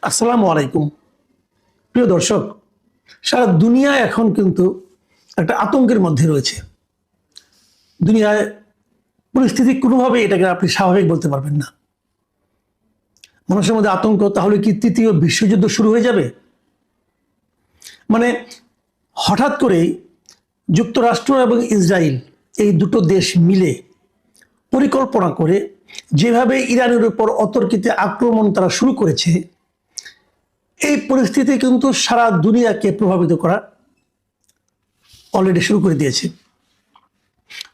আসসালামু আলাইকুম। প্রিয় দর্শক, সারা দুনিয়া এখন কিন্তু একটা আতঙ্কের মধ্যে রয়েছে। দুনিয়ায় পরিস্থিতি কোনোভাবে এটাকে আপনি স্বাভাবিক বলতে পারবেন না। মানুষের মধ্যে আতঙ্ক, তাহলে কি তৃতীয় বিশ্বযুদ্ধ শুরু হয়ে যাবে? মানে হঠাৎ করেই যুক্তরাষ্ট্র এবং ইসরায়েল এই দুটো দেশ মিলে পরিকল্পনা করে যেভাবে ইরানের উপর অতর্কিত আক্রমণ তারা শুরু করেছে, এই পরিস্থিতি কিন্তু সারা দুনিয়াকে প্রভাবিত করা অলরেডি শুরু করে দিয়েছে।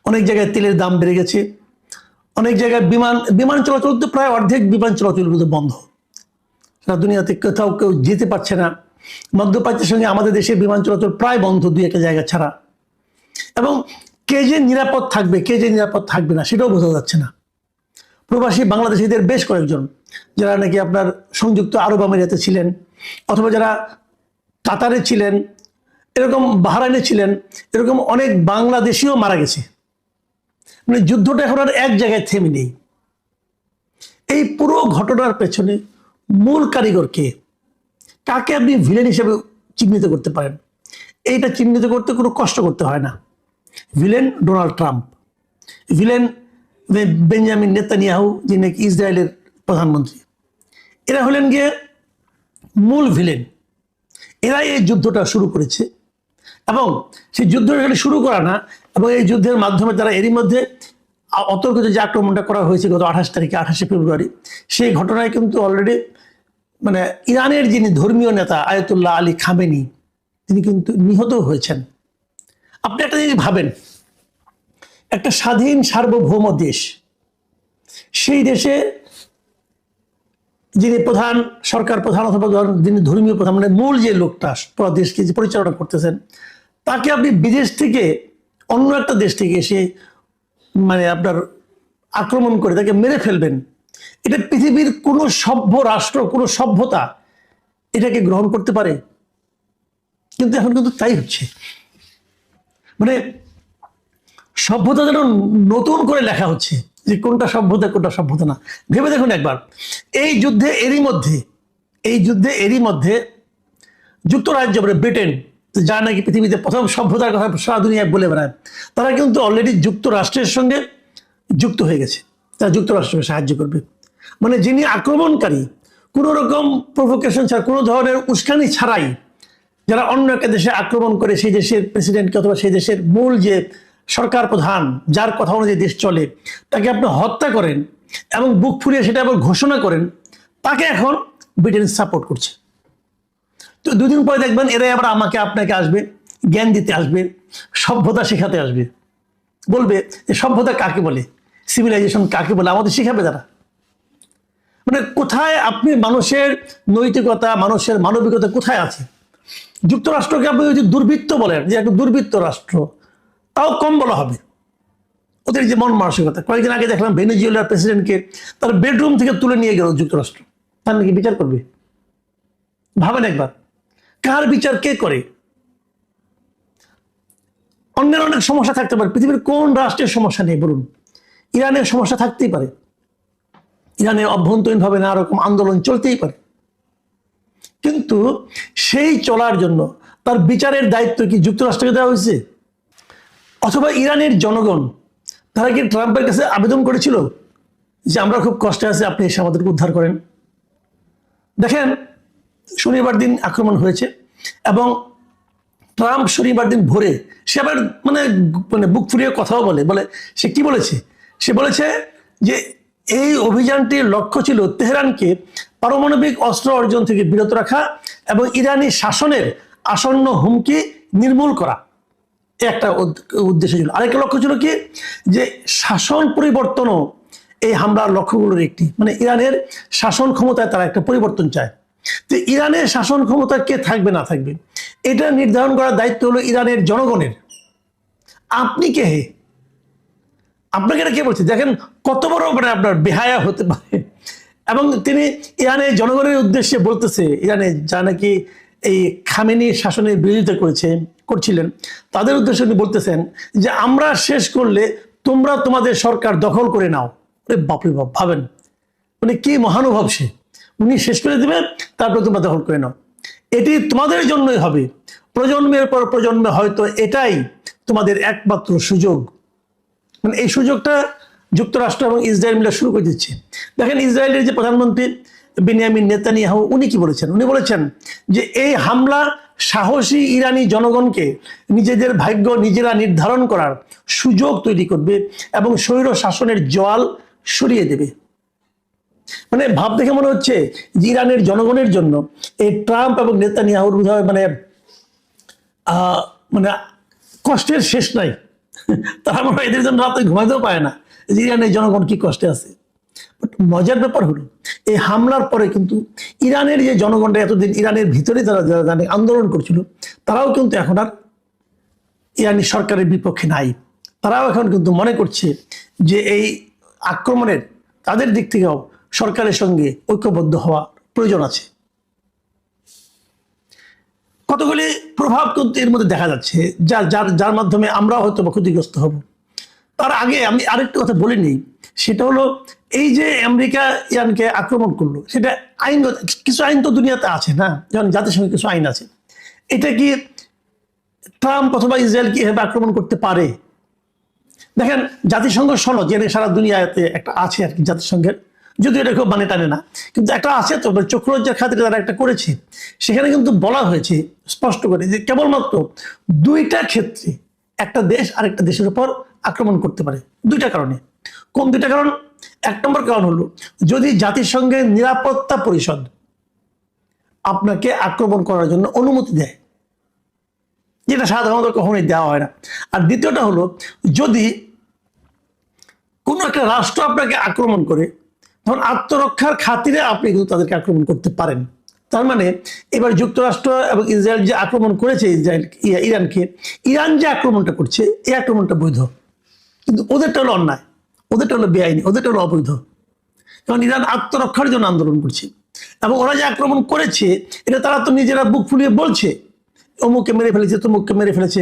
অনেক জায়গায় তেলের দাম বেড়ে গেছে, অনেক জায়গায় বিমান চলাচল তো প্রায় অর্ধেক বিমান চলাচল বন্ধ। সারা দুনিয়াতে কোথাও কেউ যেতে পারছে না। মধ্যপ্রাচ্যের সঙ্গে আমাদের দেশে বিমান চলাচল প্রায় বন্ধ, দুই একটা জায়গা ছাড়া। এবং কে যে নিরাপদ থাকবে, কে যে নিরাপদ থাকবে না, সেটাও বোঝা যাচ্ছে না। প্রবাসী বাংলাদেশিদের বেশ কয়েকজন, যারা নাকি আপনার সংযুক্ত আরব আমিরাতে ছিলেন, অথবা যারা কাতারে ছিলেন, এরকম বাহরাইনে ছিলেন, এরকম অনেক বাংলাদেশিও মারা গেছে। মানে যুদ্ধটা এখন আর এক জায়গায় থেমে নেই। এই পুরো ঘটনার পেছনে মূল কারিগর কে? কাকে আপনি ভিলেন হিসেবে চিহ্নিত করতে পারেন? এইটা চিহ্নিত করতে কোনো কষ্ট করতে হয় না। Villain Donald Trump, villain Benjamin Netanyahu, যিনি ইসরায়েলের প্রধানমন্ত্রী। এরা হলেন গিয়ে মূল ভিলেন। এরাই এই যুদ্ধটা শুরু করেছে, এবং সেই যুদ্ধ এখানে শুরু করা না, এবং এই যুদ্ধের মাধ্যমে তারা এরই মধ্যে অতর্কিত যে আক্রমণটা করা হয়েছে গত 28 ফেব্রুয়ারি, সেই ঘটনায় কিন্তু অলরেডি মানে ইরানের যিনি ধর্মীয় নেতা আয়াতুল্লাহ আলী খামেনি, তিনি কিন্তু নিহত হয়েছেন। আপনি একটা জিনিস ভাবেন, একটা স্বাধীন সার্বভৌম দেশ, সেই দেশে যিনি প্রধান, সরকার প্রধান অথবা যিনি ধর্মীয় প্রধান, মানে মূল যে লোকটা পুরো দেশকে যে পরিচালনা করতেছেন, তাকে আপনি বিদেশ থেকে, অন্য একটা দেশ থেকে এসে মানে আপনার আক্রমণ করে তাকে মেরে ফেলবেন, এটা পৃথিবীর কোনো সভ্য রাষ্ট্র, কোনো সভ্যতা এটাকে গ্রহণ করতে পারে? কিন্তু এখন কিন্তু তাই হচ্ছে। মানে সভ্যতা যেন নতুন করে লেখা হচ্ছে, যে কোনটা সভ্যতা কোনটা সভ্যতা না। ভেবে দেখুন একবার, এই যুদ্ধে এরই মধ্যে যুক্তরাজ্য, ব্রিটেন, যা নাকি পৃথিবীতে প্রথম সভ্যতার কথা সারা দুনিয়ায় বলে বেড়ায়, তারা কিন্তু অলরেডি যুক্তরাষ্ট্রের সঙ্গে যুক্ত হয়ে গেছে। তারা যুক্তরাষ্ট্রকে সাহায্য করবে। মানে যিনি আক্রমণকারী, কোনো রকম প্রভোকেশন ছাড়া, কোনো ধরনের উস্কানি ছাড়াই যারা অন্য একটা দেশে আক্রমণ করে, সেই দেশের প্রেসিডেন্টকে অথবা সেই দেশের মূল যে সরকার প্রধান, যার কথা অনুযায়ী দেশ চলে, তাকে আপনি হত্যা করেন এবং বুক ফুলিয়ে সেটা আবার ঘোষণা করেন, তাকে এখন ব্রিটেন সাপোর্ট করছে। তো দুদিন পরে দেখবেন এরাই আবার আমাকে আপনাকে আসবে, জ্ঞান দিতে আসবে, সভ্যতা শেখাতে আসবে, বলবে যে সভ্যতা কাকে বলে, সিভিলাইজেশন কাকে বলে, আমাদের শেখাবে তারা। মানে কোথায় আপনি মানুষের নৈতিকতা, মানুষের মানবিকতা কোথায় আছে? যুক্তরাষ্ট্রকে আপনি যদি দুর্বৃত্ত বলেন, যে একটা দুর্বৃত্ত রাষ্ট্র, তাও কম বলা হবে। ওদের যে মন মানসিকতা, কয়েকদিন আগে দেখলাম ভেনেজুয়েলার প্রেসিডেন্টকে তার বেডরুম থেকে তুলে নিয়ে গেল যুক্তরাষ্ট্র। তার নাকি বিচার করবে? ভাবেন একবার, কার বিচার কে করে? অন্যের অনেক সমস্যা থাকতে পারে, পৃথিবীর কোন রাষ্ট্রের সমস্যা নেই বলুন? ইরানের সমস্যা থাকতেই পারে, ইরানের অভ্যন্তরীণভাবে নানা রকম আন্দোলন চলতেই পারে, কিন্তু সেই চলার জন্য তার বিচারের দায়িত্ব কি যুক্তরাষ্ট্রকে দেওয়া হয়েছে? অথবা ইরানের জনগণ, তারা কি ট্রাম্পের কাছে আবেদন করেছিল যে আমরা খুব কষ্টে আছি, আপনি এসে আমাদেরকে উদ্ধার করেন? দেখেন, শনিবার দিন আক্রমণ হয়েছে, এবং ট্রাম্প শনিবার দিন ভোরে সে আবার মানে বুক ফুরিয়ে কথাও বলে সে কি বলেছে? সে বলেছে যে এই অভিযানটির লক্ষ্য ছিল তেহরানকে পারমাণবিক অস্ত্র অর্জন থেকে বিরত রাখা এবং ইরানি শাসনের আসন্ন হুমকি নির্মূল করা। একটা উদ্দেশ্য ছিল। আরেকটা লক্ষ্য ছিল কি, যে শাসন পরিবর্তনও এই হামলার লক্ষ্যগুলোর একটি। মানে ইরানের শাসন ক্ষমতায় তারা একটা পরিবর্তন চায়। তো ইরানের শাসন ক্ষমতা কে থাকবে না থাকবে, এটা নির্ধারণ করার দায়িত্ব হলো ইরানের জনগণের। আপনি কে? আপনাকে এটা কে বলছে? দেখেন কত বড় মানে আপনার বেহায়া হতে পারে। এবং তিনি ইরানের জনগণের উদ্দেশ্যে বলতেছে, ইরানে যা নাকি এই খামেনি শাসনের বিরোধিতা করছিলেন, তাদের উদ্দেশ্যে উনি বলতেছেন যে আমরা শেষ করলে তোমরা তোমাদের সরকার দখল করে নাও। বাপরে বাপ, ভাবেন মানে কি মহানুভব সে। উনি শেষ করে দেবে, তারপরে তোমরা দখল করে নাও। এটি তোমাদের জন্যই হবে, প্রজন্মের পর প্রজন্মে হয়তো এটাই তোমাদের একমাত্র সুযোগ। মানে এই সুযোগটা যুক্তরাষ্ট্র এবং ইসরায়েল মিলে শুরু করে দিচ্ছে। দেখেন ইসরায়েলের যে প্রধানমন্ত্রী বেনিয়ামিন নেতানিয়াহু, উনি কি বলেছেন? উনি বলেছেন যে এই হামলা সাহসী ইরানি জনগণকে নিজেদের ভাগ্য নিজেরা নির্ধারণ করার সুযোগ তৈরি করবে এবং স্বৈর শাসনের জোয়াল সরিয়ে দেবে। মানে ভাব দেখে মনে হচ্ছে যে ইরানের জনগণের জন্য এই ট্রাম্প এবং নেতানিয়াহুর মানে মানে কষ্টের শেষ নাই। তারা মনে হয় এদের জন্য রাতে ঘুমাতেও পায় না যে ইরানের জনগণ কি কষ্টে আছে। মজার ব্যাপার হলো এই হামলার পরে কিন্তু ইরানের যে জনগণরা এতদিন ইরানের ভিতরে যারা আন্দোলন করছিল, তারাও কিন্তু এখন আর ইরানি সরকারের বিপক্ষে নাই। তারাও এখন কিন্তু মনে করছে যে এই আক্রমণের তাদের দিক থেকেও সরকারের সঙ্গে ঐক্যবদ্ধ হওয়া প্রয়োজন আছে। কতগুলি প্রভাব কিন্তু এর মধ্যে দেখা যাচ্ছে যার মাধ্যমে আমরা হয়তো ক্ষতিগ্রস্ত হব। তার আগে আমি আরেকটা কথা বলে নিই, সেটা হলো এই যে আমেরিকা ইরানকে আক্রমণ করলো, সেটা আইনগত কিছু আইন তো দুনিয়াতে আছে না, যেমন জাতিসংঘের কিছু আইন আছে। এটা কি ট্রাম্প অথবা ইসরায়েল কি এভাবে আক্রমণ করতে পারে? দেখেন জাতিসংঘ সনদ যেটা সারা দুনিয়াতে একটা আছে আর কি জাতিসংঘের, যদিও এটা খুব মানে টানে না, কিন্তু একটা আছে তো চক্ররাজ্যের খাতিরে তারা একটা করেছে। সেখানে কিন্তু বলা হয়েছে স্পষ্ট করে যে কেবলমাত্র দুইটা ক্ষেত্রে একটা দেশ আরেকটা দেশের উপর আক্রমণ করতে পারে, দুইটা কারণে। কোন দুইটা কারণ? এক নম্বর কারণ হলো যদি জাতিসংঘের নিরাপত্তা পরিষদ আপনাকে আক্রমণ করার জন্য অনুমতি দেয়, যেটা সাধারণত কখনোই দেওয়া হয় না। আর দ্বিতীয়টা হলো যদি কোনো একটা রাষ্ট্র আপনাকে আক্রমণ করে, তখন আত্মরক্ষার খাতিরে আপনি কিন্তু তাদেরকে আক্রমণ করতে পারেন। তার মানে এবার যুক্তরাষ্ট্র এবং ইসরায়েল যে আক্রমণ করেছে ইরানকে, ইরান যে আক্রমণটা করছে এই আক্রমণটা বৈধ, কিন্তু ওদেরটা হলো অন্যায়, ওদেরটা হলো বেআইনি, ওদেরটা হলো অবৈধ। কারণ ইরান আত্মরক্ষার জন্য আন্দোলন করছে এবং ওরা যে আক্রমণ করেছে এটা তারা তো নিজেরা বুক ফুলিয়ে বলছে অমুককে মেরে ফেলেছে, তমুককে মেরে ফেলেছে,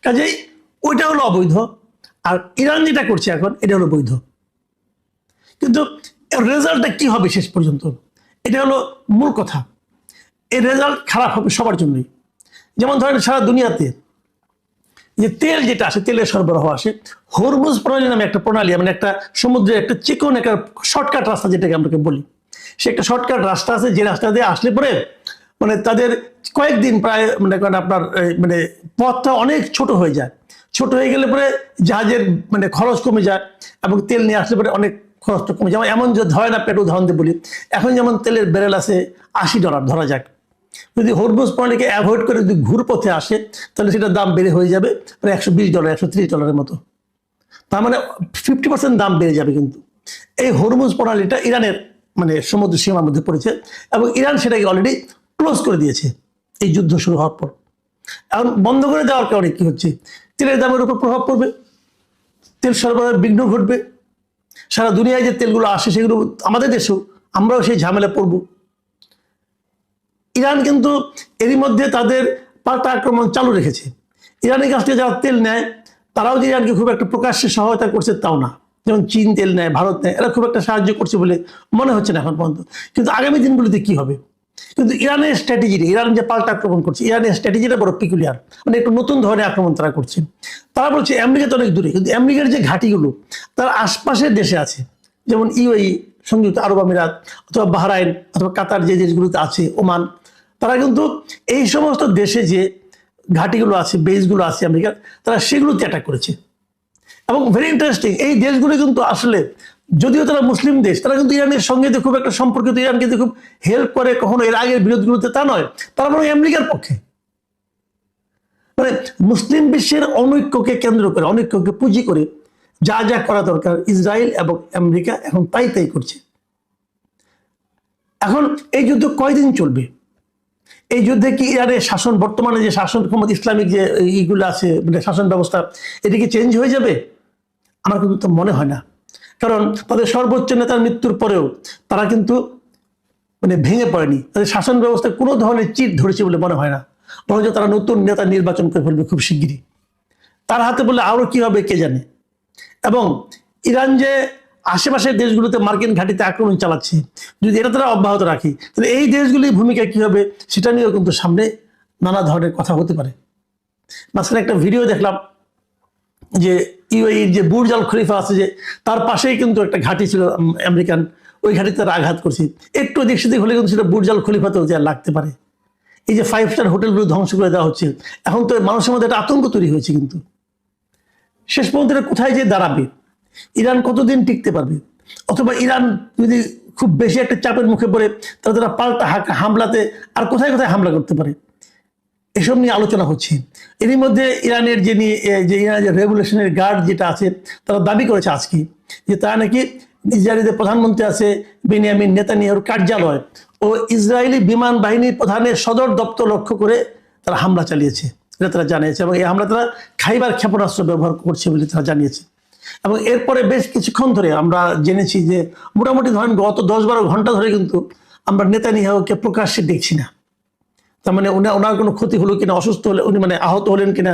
কাজেই ওইটা হলো অবৈধ। আর ইরান যেটা করছে এখন এটা হলো বৈধ। কিন্তু রেজাল্টটা কি হবে শেষ পর্যন্ত, এটা হলো মূল কথা। এই রেজাল্ট খারাপ হবে সবার জন্যই। যেমন ধরেন সারা দুনিয়াতে যে তেল যেটা আসে, তেলের সরবরাহ আসে, হরমুজ প্রণালী নামে একটা প্রণালী, মানে একটা সমুদ্রের একটা চিকন একটা শর্টকাট রাস্তা যেটাকে আমরা বলি, সে একটা শর্টকাট রাস্তা আছে যে রাস্তা দিয়ে আসলে পরে মানে তাদের কয়েকদিন প্রায় মানে আপনার মানে পথটা অনেক ছোট হয়ে যায়। ছোট হয়ে গেলে পরে জাহাজের মানে খরচ কমে যায় এবং তেল নিয়ে আসলে পরে অনেক খরচটা কমে যায়। যেমন যে ধরে না পেট উদাহরণ দিয়ে বলি, এখন যেমন তেলের ব্যারেল আছে $80 ধরা যাক, যদি হরমুজ প্রণালীকে অ্যাভয়েড করে যদি ঘুর পথে আসে তাহলে সেটার দাম বেড়ে হয়ে যাবে প্রায় $120 $130 মতো। তার মানে 50% দাম বেড়ে যাবে। কিন্তু এই হরমুজ প্রণালীটা ইরানের মানে সমুদ্র সীমার মধ্যে পড়েছে এবং ইরান সেটাকে অলরেডি ক্লোজ করে দিয়েছে এই যুদ্ধ শুরু হওয়ার পর। এখন বন্ধ করে দেওয়ার কারণে কি হচ্ছে, তেলের দামের উপর প্রভাব পড়বে, তেল সরবরাহের বিঘ্ন ঘটবে। সারা দুনিয়ায় যে তেলগুলো আসে সেগুলো আমাদের দেশেও আমরাও সেই ঝামেলা পড়ব। ইরান কিন্তু এরই মধ্যে তাদের পাল্টা আক্রমণ চালু রেখেছে। ইরানের কাছ থেকে যারা তেল নেয় তারাও যে ইরানকে খুব একটা প্রকাশ্যে সহায়তা করছে তাও না। যেমন চীন তেল নেয়, ভারত নেয়, এরা খুব একটা সাহায্য করছে বলে মনে হচ্ছে না এখন পর্যন্ত। কিন্তু আগামী দিনগুলিতে কি হবে? কিন্তু ইরানের স্ট্র্যাটেজিটা, ইরান যে পাল্টা আক্রমণ করছে, ইরানের স্ট্র্যাটেজিটা বড় পিকুলিয়ার, মানে একটু নতুন ধরনের আক্রমণ তারা করছে। তারা বলছে আমেরিকা তো অনেক দূরে, কিন্তু আমেরিকার যে ঘাঁটিগুলো তার আশপাশের দেশে আছে, যেমন ইউএই সংযুক্ত আরব আমিরাত অথবা বাহরাইন অথবা কাতার যে দেশগুলোতে আছে, ওমান, তারা কিন্তু এই সমস্ত দেশে যে ঘাঁটিগুলো আছে, বেসগুলো আছে আমেরিকার, তারা সেগুলোতে অ্যাটাক করেছে। এবং ভেরি ইন্টারেস্টিং, এই দেশগুলো কিন্তু আসলে যদিও তারা মুসলিম দেশ, তারা কিন্তু ইরানের সঙ্গে খুব একটা সম্পর্কিত, ইরানকে খুব হেল্প করে, কখনো এর আগের বিরোধগুলোতে তা নয়, তারা বরং আমেরিকার পক্ষে। মানে মুসলিম বিশ্বের অনৈক্যকে কেন্দ্র করে, অনৈক্যকে পুঁজি করে যা যা করা দরকার ইসরায়েল এবং আমেরিকা এখন তাই করছে। এখন এই যুদ্ধ কয়দিন চলবে? এই যুদ্ধে কি ইরানের শাসন, বর্তমানে যে শাসন ক্ষমতা, ইসলামিক যে এইগুলো আছে মানে শাসন ব্যবস্থা, এটা কি চেঞ্জ হয়ে যাবে? আমার কিন্তু তো মনে হয় না। কারণ তাদের সর্বোচ্চ নেতার মৃত্যুর পরেও তারা কিন্তু মানে ভেঙে পড়েনি, তাদের শাসন ব্যবস্থায় কোনো ধরনের চিট ধরেছে বলে মনে হয় না। বরঞ্চ তারা নতুন নেতা নির্বাচন করে ফেলবে খুব শিগগিরই। তার হাতে বলে আরো কি হবে কে জানে। এবং ইরান যে আশেপাশের দেশগুলোতে মার্কিন ঘাঁটিতে আক্রমণ চালাচ্ছে, যদি এটা তারা অব্যাহত রাখে, তাহলে এই দেশগুলির ভূমিকা কি হবে সেটা নিয়েও কিন্তু সামনে নানা ধরনের কথা হতে পারে। মাঝখানে একটা ভিডিও দেখলাম যে ইউএইর যে বুর্জ আল খলিফা আছে, যে তার পাশেই কিন্তু একটা ঘাঁটি ছিল আমেরিকান, ওই ঘাঁটিতে তারা আঘাত করছে। একটু এদিক সেদিক হলে কিন্তু সেটা বুর্জ আল খলিফাতেও যে লাগতে পারে। এই যে 5 স্টার হোটেলগুলো ধ্বংস করে দেওয়া হচ্ছে, এখন তো মানুষের মধ্যে একটা আতঙ্ক তৈরি হয়েছে। কিন্তু শেষ পর্যন্ত এটা কোথায় যে দাঁড়াবে, ইরান কতদিন টিকতে পারবে, অথবা ইরান যদি খুব বেশি একটা চাপের মুখে পড়ে তাহলে তারা পাল্টা হামলাতে আর কোথায় কোথায় হামলা করতে পারে, এসব নিয়ে আলোচনা হচ্ছে। এরই মধ্যে ইরানের যে ইরানের রেভলিউশনারি গার্ড যেটা আছে, তারা দাবি করেছে আজকে যে তারা নাকি ইসরায়েলের প্রধানমন্ত্রী আছে বেনিয়ামিন নেতানিয়াহুর কার্যালয় ও ইসরায়েলি বিমান বাহিনীর প্রধানের সদর দপ্তর লক্ষ্য করে তারা হামলা চালিয়েছে, এটা তারা জানিয়েছে। এবং এই হামলা তারা খাইবার ক্ষেপণাস্ত্র ব্যবহার করছে বলে তারা জানিয়েছে। এবং এরপরে বেশ কিছুক্ষণ ধরে আমরা জেনেছি যে মোটামুটি ধরেন গত 10-12 ঘন্টা ধরে কিন্তু আমরা নেতানিয়াহুকে প্রকাশ্যে দেখছি না। তার মানে ওনার কোনো ক্ষতি হলো কিনা, অসুস্থ হলে উনি মানে আহত হলেন কিনা,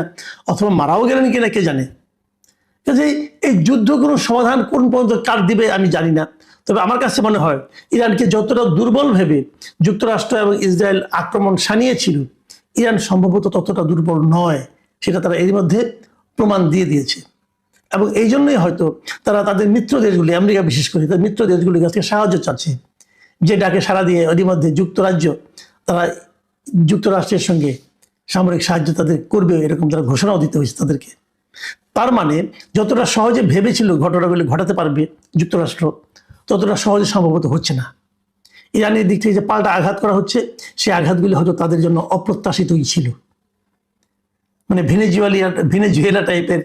অথবা মারাও গেলেন কিনা কে জানে। কাজেই এই যুদ্ধ কোনো সমাধান কোন পর্যন্ত কার দিবে আমি জানি না। তবে আমার কাছে মনে হয় ইরানকে যতটা দুর্বল ভেবে যুক্তরাষ্ট্র এবং ইসরায়েল আক্রমণ শানিয়েছিল, ইরান সম্ভবত ততটা দুর্বল নয়, সেটা তারা এর মধ্যে প্রমাণ দিয়ে দিয়েছে। এবং এই জন্যই হয়তো তারা তাদের মিত্র দেশগুলি, আমেরিকা বিশেষ করে তাদের মিত্র দেশগুলির কাছে সাহায্য চাচ্ছে, যে ডাকে সাড়া দিয়ে এর মধ্যে যুক্তরাজ্য তারা যুক্তরাষ্ট্রের সঙ্গে সামরিক সাহায্য তাদের করবে, এরকম তারা ঘোষণাও দিতে হয়েছে তাদেরকে। তার মানে যতটা সহজে ভেবেছিল ঘটনাগুলি ঘটাতে পারবে যুক্তরাষ্ট্র, ততটা সহজে সম্ভবত হচ্ছে না। ইরানের দিক থেকে যে পাল্টা আঘাত করা হচ্ছে, সেই আঘাতগুলি হয়তো তাদের জন্য অপ্রত্যাশিতই ছিল। মানে ভেনেজুয়েলা টাইপের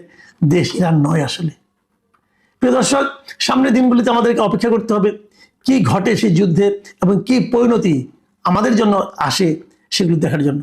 দেশ ইরান নয় আসলে। প্রিয় দর্শক, সামনের দিনগুলিতে আমাদেরকে অপেক্ষা করতে হবে কি ঘটে সেই যুদ্ধে এবং কি পরিণতি আমাদের জন্য আসে সেগুলো দেখার জন্য।